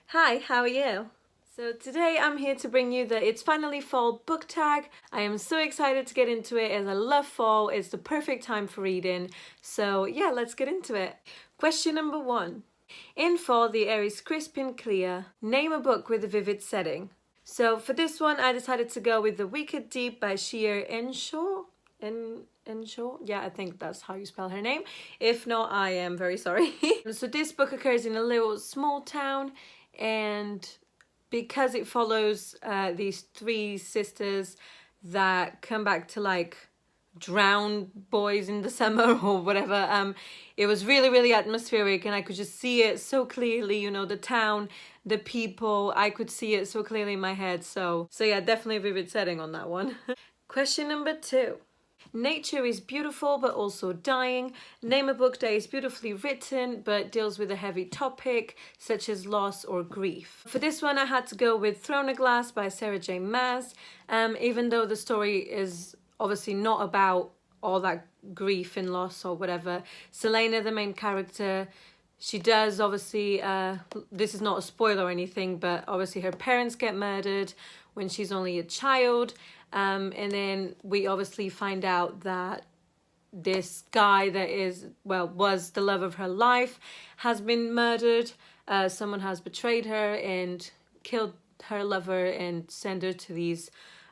Hi, how are you? So today I'm here to bring you the It's Finally Fall book tag. I am so excited to get into it as I love fall. It's the perfect time for reading. So yeah, let's get into it. Question number 1. In fall, the air is crisp and clear. Name a book with a vivid setting. So for this one, I decided to go with The Wicked Deep by Sheer Enshaw. Enshaw? Yeah, I think that's how you spell her name. If not, I am very sorry. So this book occurs in a little small town, and because it follows these three sisters that come back to like drown boys in the summer or whatever, it was really atmospheric, and I could just see it so clearly, you know, the town, the people, I could see it so clearly in my head. So yeah, definitely a vivid setting on that one. Question number 2. Nature is beautiful but also dying. Name a book that is beautifully written but deals with a heavy topic such as loss or grief. For this one I had to go with Throne of Glass by Sarah J Maas. Even though the story is obviously not about all that grief and loss or whatever, Selena, the main character, she does obviously, this is not a spoiler or anything, but obviously her parents get murdered when she's only a child. And then we obviously find out that this guy that was the love of her life has been murdered. Someone has betrayed her and killed her lover and sent her to these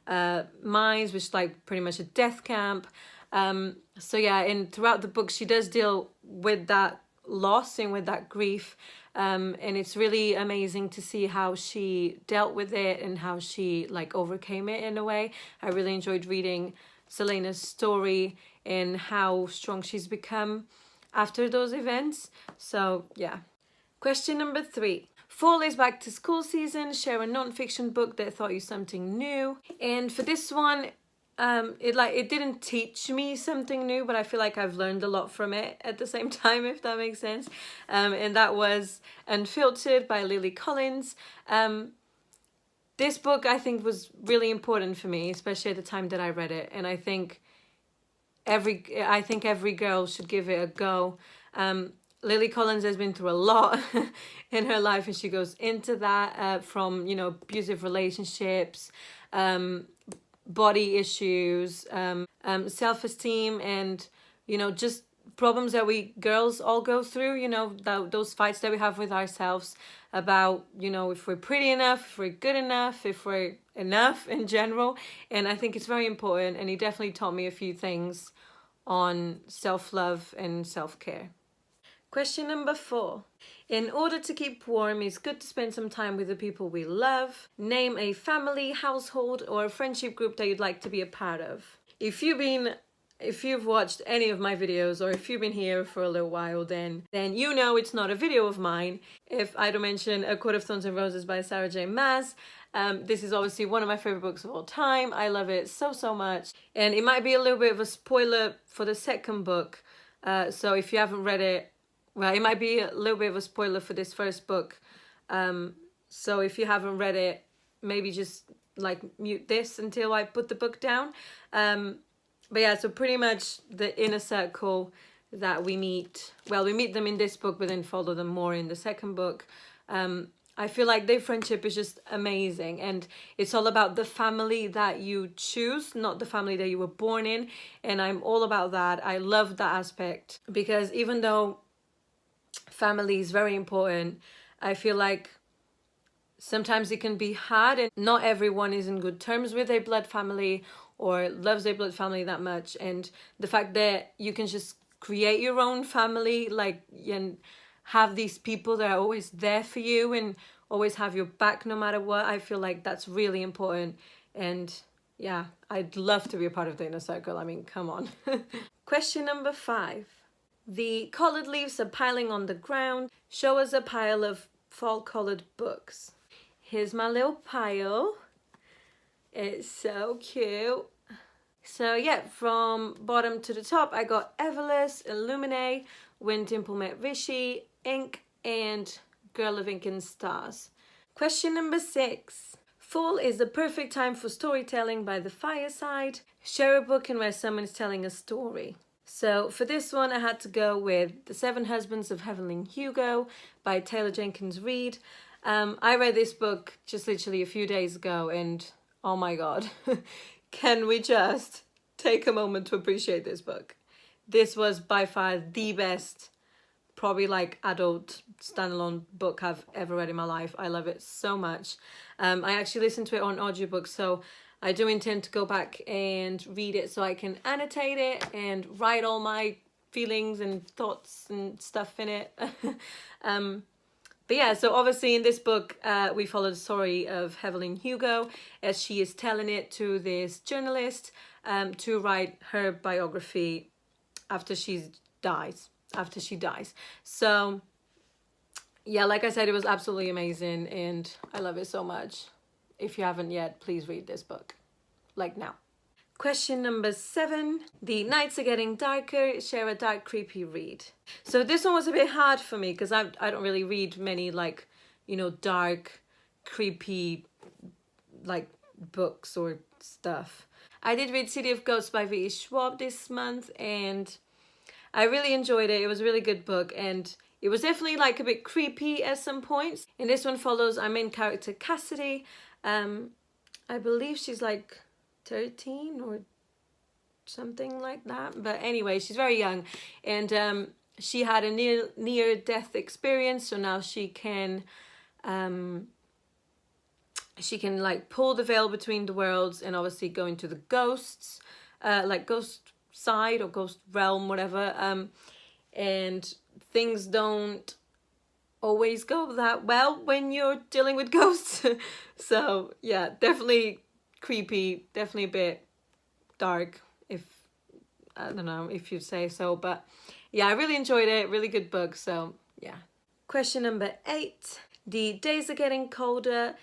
mines, which is like pretty much a death camp. So yeah, and throughout the book she does deal with that loss and with that grief, and it's really amazing to see how she dealt with it and how she like overcame it in a way. I really enjoyed reading Selena's story and how strong she's become after those events. So yeah. Question number 3. Fall is back to school season. Share a non-fiction book that taught you something new. And for this one, it didn't teach me something new, but I feel like I've learned a lot from it at the same time, if that makes sense. And that was Unfiltered by Lily Collins. This book I think was really important for me, especially at the time that I read it, and I think every girl should give it a go. Lily Collins has been through a lot in her life, and she goes into that from, you know, abusive relationships, body issues, self-esteem, and, you know, just problems that we girls all go through, you know, those fights that we have with ourselves about, you know, if we're pretty enough, if we're good enough, if we're enough in general. And I think it's very important, and he definitely taught me a few things on self-love and self-care. Question number 4. In order to keep warm, it's good to spend some time with the people we love. Name a family, household, or a friendship group that you'd like to be a part of. If you've watched any of my videos, or if you've been here for a little while, then you know it's not a video of mine if I don't mention A Court of Thorns and Roses by Sarah J Maas. This is obviously one of my favorite books of all time. I love it so much, and it might be a little bit of a spoiler for the second book, so if you haven't read it, well, it might be a little bit of a spoiler for this first book. So if you haven't read it, maybe just like mute this until I put the book down. But yeah, so pretty much the inner circle that we meet, well, we meet them in this book, but then follow them more in the second book. I feel like their friendship is just amazing, and it's all about the family that you choose, not the family that you were born in. And I'm all about that. I love that aspect, because even though family is very important, I feel like sometimes it can be hard, and not everyone is in good terms with their blood family or loves their blood family that much. And the fact that you can just create your own family, like, and have these people that are always there for you and always have your back no matter what, I feel like that's really important. And yeah, I'd love to be a part of the inner circle. I mean, come on. Question number 5. The colored leaves are piling on the ground. Show us a pile of fall colored books. Here's my little pile. It's so cute. So yeah, from bottom to the top, I got Everless, Illuminate, When Dimple Met Rishi, Ink, and Girl of Ink and Stars. Question number 6. Fall is the perfect time for storytelling by the fireside. Share a book in where someone is telling a story. So for this one, I had to go with The Seven Husbands of Evelyn Hugo by Taylor Jenkins Reid. I read this book just literally a few days ago, and oh my god, can we just take a moment to appreciate this book? This was by far the best, probably like adult standalone book I've ever read in my life. I love it so much. I actually listened to it on audiobook, so I do intend to go back and read it so I can annotate it and write all my feelings and thoughts and stuff in it. But yeah, so obviously in this book, we follow the story of Evelyn Hugo as she is telling it to this journalist to write her biography after she dies. So yeah, like I said, it was absolutely amazing and I love it so much. If you haven't yet, please read this book, like now. Question number 7. The nights are getting darker. Share a dark, creepy read. So this one was a bit hard for me because I don't really read many like, you know, dark, creepy like books or stuff. I did read City of Ghosts by V.E. Schwab this month and I really enjoyed it. It was a really good book and it was definitely like a bit creepy at some points. And this one follows our main character Cassidy. I believe she's like 13 or something like that, but anyway, she's very young and she had a near death experience, so now she can like pull the veil between the worlds and obviously go into the ghosts, like ghost side or ghost realm, whatever, and things don't always go that well when you're dealing with ghosts. So yeah, definitely creepy, definitely a bit dark, if I don't know if you'd say so, but yeah, I really enjoyed it. Really good book. So yeah. Question number 8. The days are getting colder.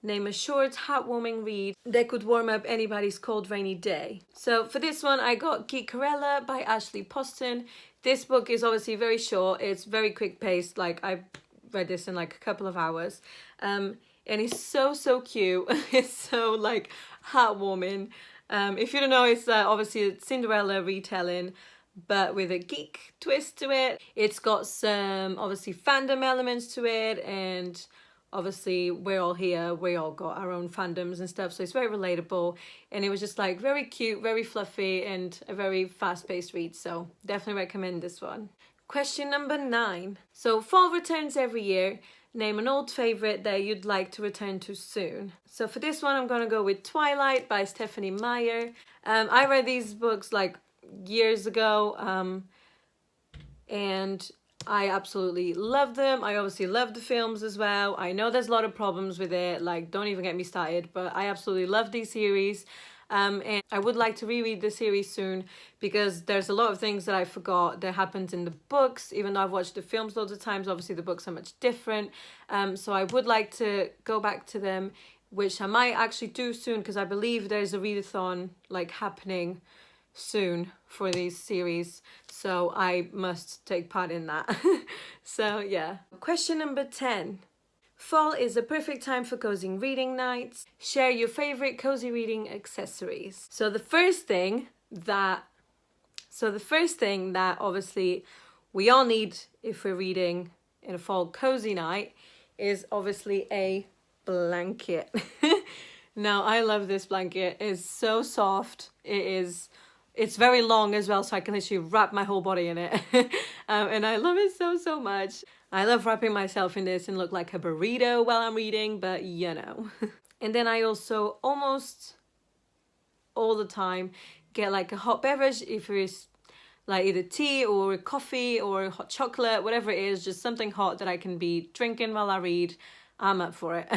Name a short, heartwarming read that could warm up anybody's cold, rainy day. So for this one, I got Geekerella by Ashley Poston. This book is obviously very short. It's very quick paced. Like I read this in like a couple of hours. And it's so cute. It's so like heartwarming. If you don't know, it's obviously a Cinderella retelling, but with a geek twist to it. It's got some obviously fandom elements to it, and obviously we're all here, we all got our own fandoms and stuff, so it's very relatable, and it was just like very cute, very fluffy, and a very fast-paced read, so definitely recommend this one. Question number 9. So fall returns every year. Name an old favourite that you'd like to return to soon. So for this one, I'm going to go with Twilight by Stephanie Meyer. I read these books like years ago, and I absolutely love them. I obviously love the films as well. I know there's a lot of problems with it, like don't even get me started, but I absolutely love these series. And I would like to reread the series soon because there's a lot of things that I forgot that happened in the books, even though I've watched the films loads of times. Obviously the books are much different, so I would like to go back to them, which I might actually do soon because I believe there's a readathon like happening soon for these series, so I must take part in that. So yeah. Question number 10. Fall is a perfect time for cozy reading nights. Share your favorite cozy reading accessories. So the first thing that obviously we all need if we're reading in a fall cozy night is obviously a blanket. Now I love this blanket. It's so soft. It's very long as well, so I can literally wrap my whole body in it. And I love it so much. I love wrapping myself in this and look like a burrito while I'm reading, but you know. And then I also almost all the time get like a hot beverage, if it's like either tea or coffee or hot chocolate, whatever it is, just something hot that I can be drinking while I read. I'm up for it.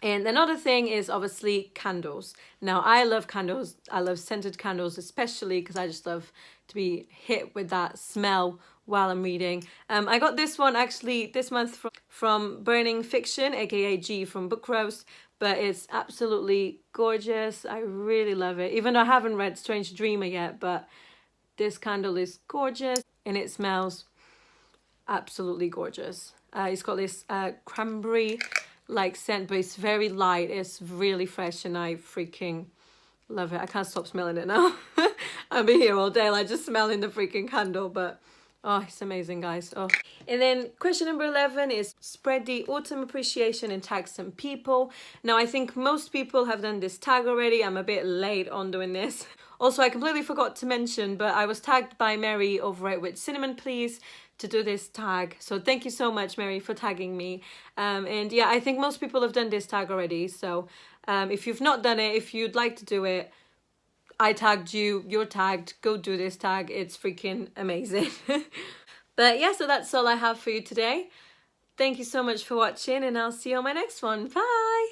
And another thing is obviously candles. Now I love candles. I love scented candles, especially because I just love to be hit with that smell while I'm reading. I got this one actually this month from Burning Fiction, aka G from Book Roast, but it's absolutely gorgeous. I really love it. Even though I haven't read Strange Dreamer yet, but this candle is gorgeous and it smells absolutely gorgeous. It's got this cranberry like scent, but it's very light. It's really fresh and I freaking love it. I can't stop smelling it now. I'll be here all day like just smelling the freaking candle, but Oh, it's amazing, guys. Oh. And then question number 11 is spread the autumn appreciation and tag some people. Now, I think most people have done this tag already. I'm a bit late on doing this. Also, I completely forgot to mention, but I was tagged by Mary over at With Cinnamon Please to do this tag. So thank you so much, Mary, for tagging me. And yeah, I think most people have done this tag already. So if you've not done it, if you'd like to do it, I tagged you, you're tagged, go do this tag. It's freaking amazing. But yeah, so that's all I have for you today. Thank you so much for watching, and I'll see you on my next one. Bye!